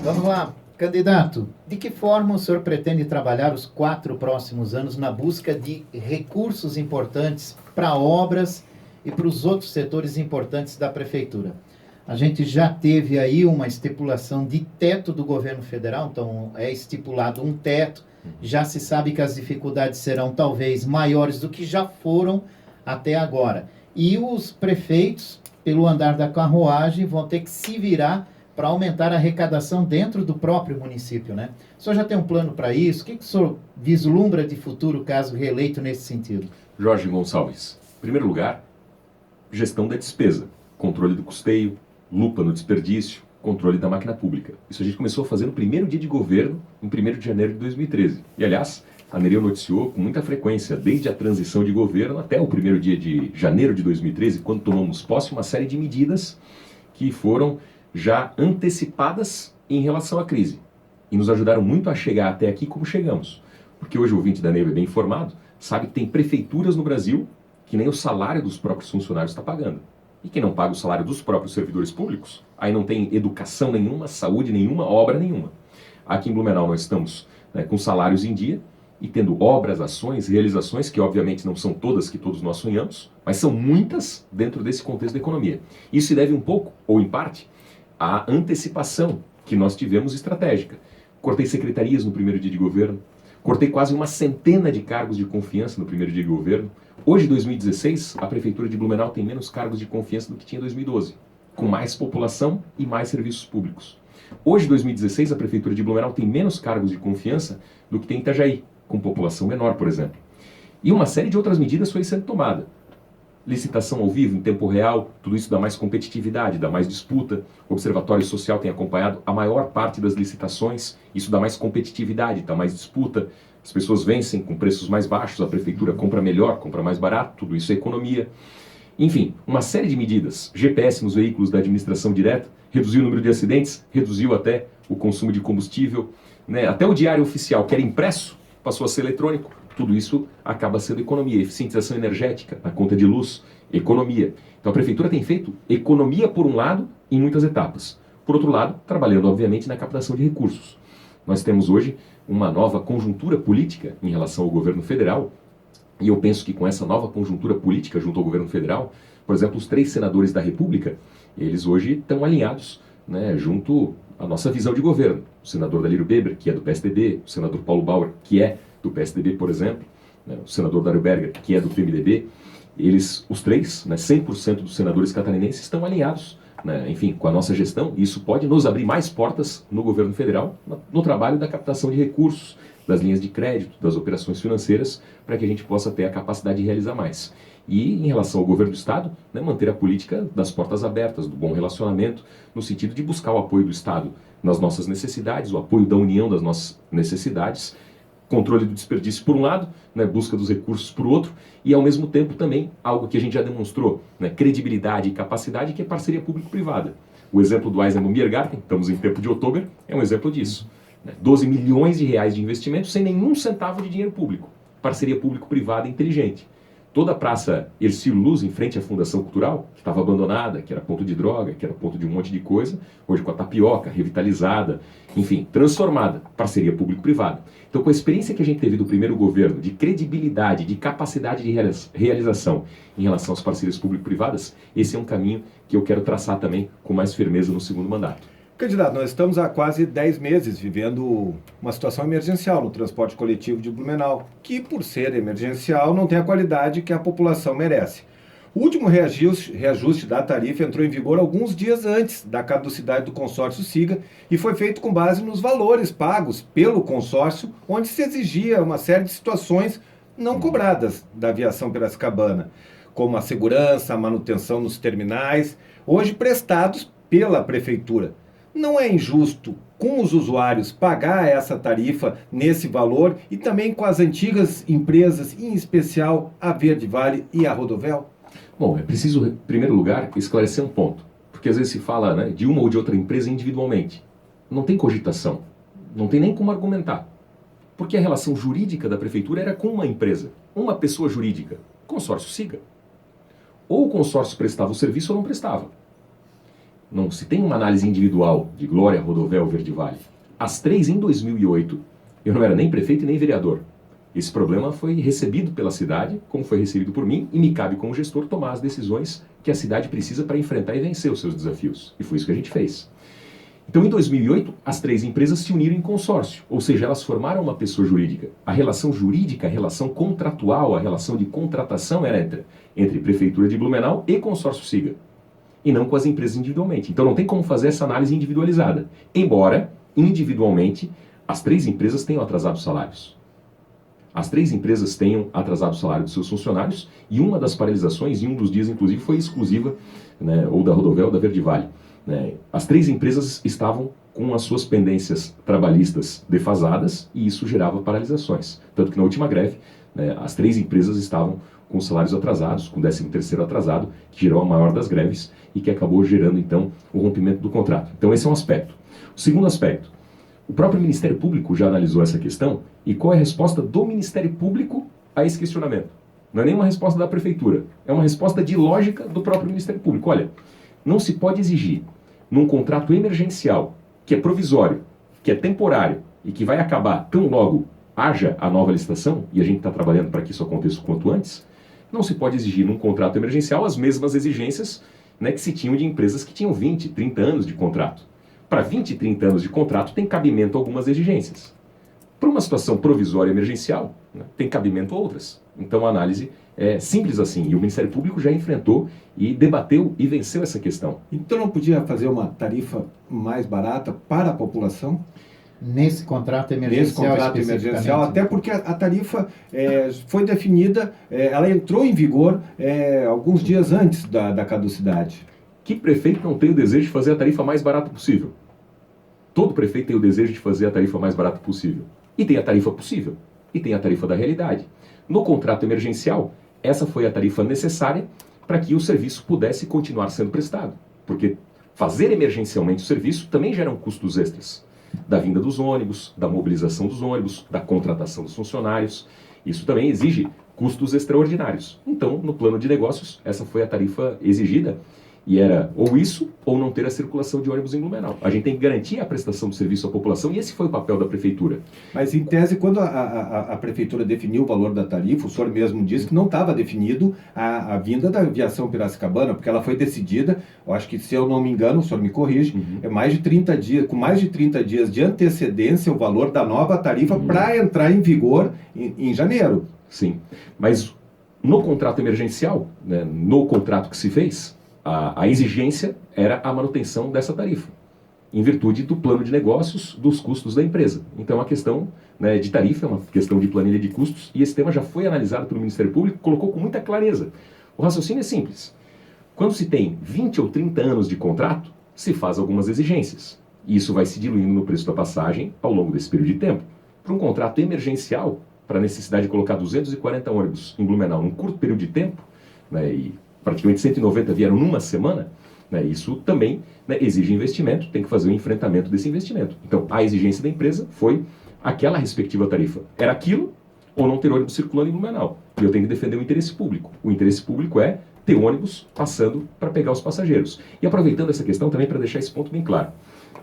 Vamos lá, candidato. De que forma o senhor pretende trabalhar os 4 próximos anos na busca de recursos importantes para obras e para os outros setores importantes da prefeitura? A gente já teve aí uma estipulação de teto do governo federal, então é estipulado um teto, já se sabe que as dificuldades serão talvez maiores do que já foram até agora. E os prefeitos, pelo andar da carruagem, vão ter que se virar para aumentar a arrecadação dentro do próprio município, né? O senhor já tem um plano para isso? O que o senhor vislumbra de futuro, caso reeleito, nesse sentido? Jorge Gonçalves, em primeiro lugar, gestão da despesa, controle do custeio, lupa no desperdício, controle da máquina pública. Isso a gente começou a fazer no primeiro dia de governo, em 1º de janeiro de 2013. E, aliás, a Nereu noticiou com muita frequência, desde a transição de governo até o 1º dia de janeiro de 2013, quando tomamos posse, uma série de medidas que foram já antecipadas em relação à crise. E nos ajudaram muito a chegar até aqui como chegamos. Porque hoje o ouvinte da Nereu é bem informado, sabe que tem prefeituras no Brasil que nem o salário dos próprios funcionários está pagando. E quem não paga o salário dos próprios servidores públicos, aí não tem educação nenhuma, saúde nenhuma, obra nenhuma. Aqui em Blumenau nós estamos, né, com salários em dia e tendo obras, ações, realizações, que obviamente não são todas que todos nós sonhamos, mas são muitas dentro desse contexto da economia. Isso se deve um pouco, ou em parte, à antecipação que nós tivemos estratégica. Cortei secretarias no primeiro dia de governo, cortei quase uma centena de cargos de confiança no primeiro dia de governo. Hoje, em 2016, a Prefeitura de Blumenau tem menos cargos de confiança do que tinha em 2012, com mais população e mais serviços públicos. Hoje, em 2016, a Prefeitura de Blumenau tem menos cargos de confiança do que tem em Itajaí, com população menor, por exemplo. E uma série de outras medidas foi sendo tomada. Licitação ao vivo, em tempo real, tudo isso dá mais competitividade, dá mais disputa. O Observatório Social tem acompanhado a maior parte das licitações, isso dá mais competitividade, dá mais disputa. As pessoas vencem com preços mais baixos, a prefeitura compra melhor, compra mais barato, tudo isso é economia. Enfim, uma série de medidas. GPS nos veículos da administração direta, reduziu o número de acidentes, reduziu até o consumo de combustível, né? Até o diário oficial, que era impresso, passou a ser eletrônico. Tudo isso acaba sendo economia, eficientização energética, na conta de luz, economia. Então a prefeitura tem feito economia por um lado, em muitas etapas. Por outro lado, trabalhando obviamente na captação de recursos. Nós temos hoje uma nova conjuntura política em relação ao governo federal, e eu penso que com essa nova conjuntura política junto ao governo federal, por exemplo, os 3 senadores da República, eles hoje estão alinhados, né, junto à nossa visão de governo. O senador Dalírio Beber, que é do PSDB, o senador Paulo Bauer, que é do PSDB, por exemplo, né, o senador Dário Berger, que é do PMDB, eles, os 3, né, 100% dos senadores catarinenses estão alinhados, né, enfim, com a nossa gestão, e isso pode nos abrir mais portas no governo federal, no trabalho da captação de recursos, das linhas de crédito, das operações financeiras, para que a gente possa ter a capacidade de realizar mais. E em relação ao governo do Estado, né, manter a política das portas abertas, do bom relacionamento, no sentido de buscar o apoio do Estado nas nossas necessidades, o apoio da União das nossas necessidades, controle do desperdício por um lado, né, busca dos recursos por outro, e ao mesmo tempo também algo que a gente já demonstrou, né, credibilidade e capacidade, que é parceria público-privada. O exemplo do Eisenbahn Biergarten, estamos em tempo de outubro, é um exemplo disso. 12 milhões de reais de investimento sem nenhum centavo de dinheiro público. Parceria público-privada inteligente. Toda a Praça Hercílio Luz, em frente à Fundação Cultural, que estava abandonada, que era ponto de droga, que era ponto de um monte de coisa, hoje com a tapioca, revitalizada, enfim, transformada. Parceria público-privada. Então, com a experiência que a gente teve do primeiro governo, de credibilidade, de capacidade de realização em relação às parcerias público-privadas, esse é um caminho que eu quero traçar também com mais firmeza no segundo mandato. Candidato, nós estamos há quase 10 meses vivendo uma situação emergencial no transporte coletivo de Blumenau, que, por ser emergencial, não tem a qualidade que a população merece. O último reajuste da tarifa entrou em vigor alguns dias antes da caducidade do consórcio SIGA e foi feito com base nos valores pagos pelo consórcio, onde se exigia uma série de situações não cobradas da aviação piracicabana, como a segurança, a manutenção nos terminais, hoje prestados pela prefeitura. Não é injusto com os usuários pagar essa tarifa nesse valor e também com as antigas empresas, em especial a Verde Vale e a Rodovel? Bom, é preciso, em primeiro lugar, esclarecer um ponto. Porque às vezes se fala, né, de uma ou de outra empresa individualmente. Não tem cogitação, não tem nem como argumentar. Porque a relação jurídica da prefeitura era com uma empresa, uma pessoa jurídica, consórcio SIGA. Ou o consórcio prestava o serviço ou não prestava. Não se tem uma análise individual de Glória, Rodovel, Verde Vale. As três, em 2008, eu não era nem prefeito e nem vereador. Esse problema foi recebido pela cidade, como foi recebido por mim, e me cabe como gestor tomar as decisões que a cidade precisa para enfrentar e vencer os seus desafios. E foi isso que a gente fez. Então, em 2008, as três empresas se uniram em consórcio, ou seja, elas formaram uma pessoa jurídica. A relação jurídica, a relação contratual, a relação de contratação era entre Prefeitura de Blumenau e Consórcio Siga, e não com as empresas individualmente. Então, não tem como fazer essa análise individualizada, embora, individualmente, as três empresas tenham atrasado salários. As três empresas tenham atrasado o salário dos seus funcionários, e uma das paralisações, em um dos dias, inclusive, foi exclusiva, né, ou da Rodovel ou da Verde Vale. Né? As três empresas estavam com as suas pendências trabalhistas defasadas, e isso gerava paralisações. Tanto que na última greve, né, as três empresas estavam com salários atrasados, com 13º atrasado, que gerou a maior das greves e que acabou gerando, então, o rompimento do contrato. Então, esse é um aspecto. O segundo aspecto, o próprio Ministério Público já analisou essa questão, e qual é a resposta do Ministério Público a esse questionamento? Não é nenhuma resposta da Prefeitura, é uma resposta de lógica do próprio Ministério Público. Olha, não se pode exigir, num contrato emergencial, que é provisório, que é temporário e que vai acabar tão logo haja a nova licitação, e a gente está trabalhando para que isso aconteça o quanto antes, não se pode exigir num contrato emergencial as mesmas exigências, né, que se tinham de empresas que tinham 20, 30 anos de contrato. Para 20 e 30 anos de contrato tem cabimento algumas exigências. Para uma situação provisória emergencial, né, tem cabimento outras. Então a análise é simples assim, e o Ministério Público já enfrentou e debateu e venceu essa questão. Então não podia fazer uma tarifa mais barata para a população? Nesse contrato emergencial? Nesse contrato emergencial, até porque a tarifa foi definida, ela entrou em vigor alguns dias antes da caducidade. Que prefeito não tem o desejo de fazer a tarifa mais barata possível? Todo prefeito tem o desejo de fazer a tarifa mais barata possível. E tem a tarifa possível. E tem a tarifa da realidade. No contrato emergencial, essa foi a tarifa necessária para que o serviço pudesse continuar sendo prestado. Porque fazer emergencialmente o serviço também geram custos extras. Da vinda dos ônibus, da mobilização dos ônibus, da contratação dos funcionários. Isso também exige custos extraordinários. Então, no plano de negócios, essa foi a tarifa exigida. E era ou isso, ou não ter a circulação de ônibus em Blumenau. A gente tem que garantir a prestação do serviço à população, e esse foi o papel da Prefeitura. Mas, em tese, quando a Prefeitura definiu o valor da tarifa, o senhor mesmo disse que não estava definido a vinda da aviação Piracicabana, porque ela foi decidida, eu acho que, se eu não me engano, o senhor me corrige, é mais de 30 dias, com mais de 30 dias de antecedência, o valor da nova tarifa para entrar em vigor em janeiro. Sim, mas no contrato emergencial, né, no contrato que se fez, a exigência era a manutenção dessa tarifa, em virtude do plano de negócios, dos custos da empresa. Então a questão, né, de tarifa é uma questão de planilha de custos, e esse tema já foi analisado pelo Ministério Público, colocou com muita clareza. O raciocínio é simples. Quando se tem 20 ou 30 anos de contrato, se faz algumas exigências. E isso vai se diluindo no preço da passagem ao longo desse período de tempo. Para um contrato emergencial, para a necessidade de colocar 240 ônibus em Blumenau num curto período de tempo, né, e praticamente 190 vieram numa semana, né, isso também, né, exige investimento, tem que fazer o enfrentamento desse investimento. Então, a exigência da empresa foi aquela respectiva tarifa. Era aquilo ou não ter ônibus circulando em Blumenau. E eu tenho que defender o interesse público. O interesse público é ter ônibus passando para pegar os passageiros. E aproveitando essa questão também para deixar esse ponto bem claro.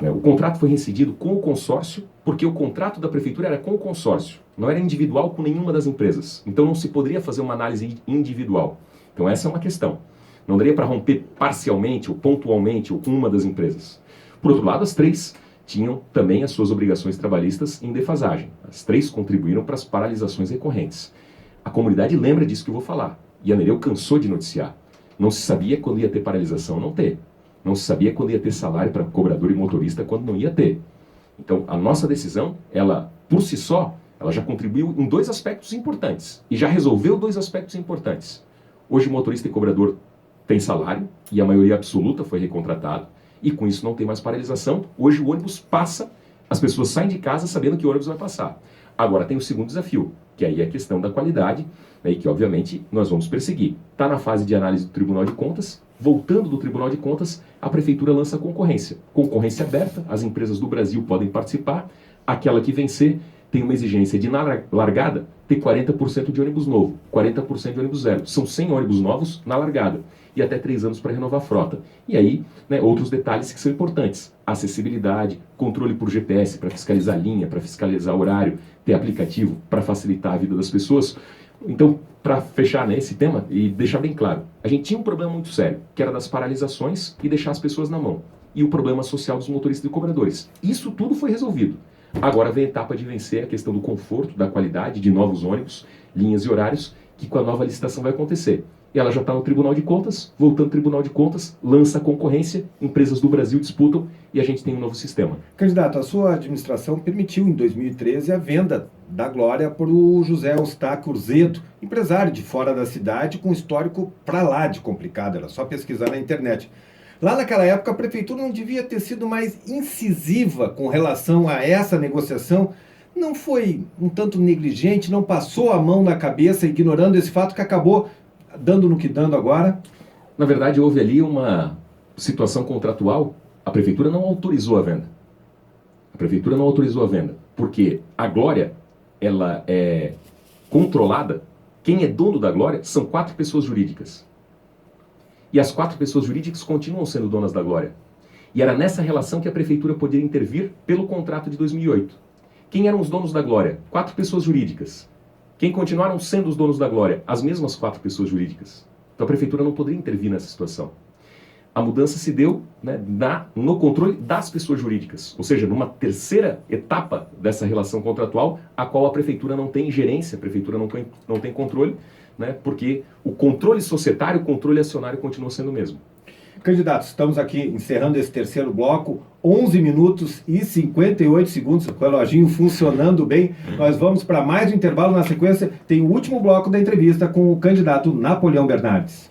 Né, o contrato foi rescindido com o consórcio, porque o contrato da Prefeitura era com o consórcio, não era individual com nenhuma das empresas. Então não se poderia fazer uma análise individual. Então essa é uma questão. Não daria para romper parcialmente ou pontualmente ou com uma das empresas. Por outro lado, as três tinham também as suas obrigações trabalhistas em defasagem. As três contribuíram para as paralisações recorrentes. A comunidade lembra disso que eu vou falar. E a Nereu cansou de noticiar. Não se sabia quando ia ter paralisação, não ter. Não se sabia quando ia ter salário para cobrador e motorista, quando não ia ter. Então, a nossa decisão, ela, por si só, ela já contribuiu em dois aspectos importantes. E já resolveu dois aspectos importantes. Hoje o motorista e cobrador tem salário, e a maioria absoluta foi recontratado, e com isso não tem mais paralisação. Hoje o ônibus passa, as pessoas saem de casa sabendo que o ônibus vai passar. Agora tem o segundo desafio, que aí é a questão da qualidade, né, e que obviamente nós vamos perseguir. Está na fase de análise do Tribunal de Contas. Voltando do Tribunal de Contas, a Prefeitura lança concorrência. Concorrência aberta, as empresas do Brasil podem participar, aquela que vencer tem uma exigência de, na largada, ter 40% de ônibus novo, 40% de ônibus zero. São 100 ônibus novos na largada. e até 3 anos para renovar a frota. E aí, né, outros detalhes que são importantes. Acessibilidade, controle por GPS para fiscalizar a linha, para fiscalizar o horário, ter aplicativo para facilitar a vida das pessoas. Então, para fechar, né, esse tema e deixar bem claro, a gente tinha um problema muito sério, que era das paralisações e deixar as pessoas na mão. E o problema social dos motoristas e cobradores. Isso tudo foi resolvido. Agora vem a etapa de vencer a questão do conforto, da qualidade, de novos ônibus, linhas e horários, que com a nova licitação vai acontecer. E ela já está no Tribunal de Contas, voltando ao Tribunal de Contas, lança a concorrência, empresas do Brasil disputam e a gente tem um novo sistema. Candidato, a sua administração permitiu em 2013 a venda da Glória para o José Eustáquio Urzeto, empresário de fora da cidade com histórico para lá de complicado, era só pesquisar na internet. Lá naquela época a prefeitura não devia ter sido mais incisiva com relação a essa negociação. Não foi um tanto negligente, não passou a mão na cabeça ignorando esse fato que acabou dando no que dando agora? Na verdade, houve ali uma situação contratual. A prefeitura não autorizou a venda. A prefeitura não autorizou a venda, porque a Glória, ela é controlada. Quem é dono da Glória são 4 pessoas jurídicas. E as 4 pessoas jurídicas continuam sendo donas da Glória. E era nessa relação que a prefeitura poderia intervir pelo contrato de 2008. Quem eram os donos da Glória? 4 pessoas jurídicas. Quem continuaram sendo os donos da Glória? As mesmas 4 pessoas jurídicas. Então a prefeitura não poderia intervir nessa situação. A mudança se deu, né, no controle das pessoas jurídicas, ou seja, numa terceira etapa dessa relação contratual, a qual a prefeitura não tem ingerência, a prefeitura não tem controle, né, porque o controle societário, o controle acionário continua sendo o mesmo. Candidatos, estamos aqui encerrando esse terceiro bloco, 11 minutos e 58 segundos, com o reloginho funcionando bem. Nós vamos para mais um intervalo. Na sequência tem o último bloco da entrevista com o candidato Napoleão Bernardes.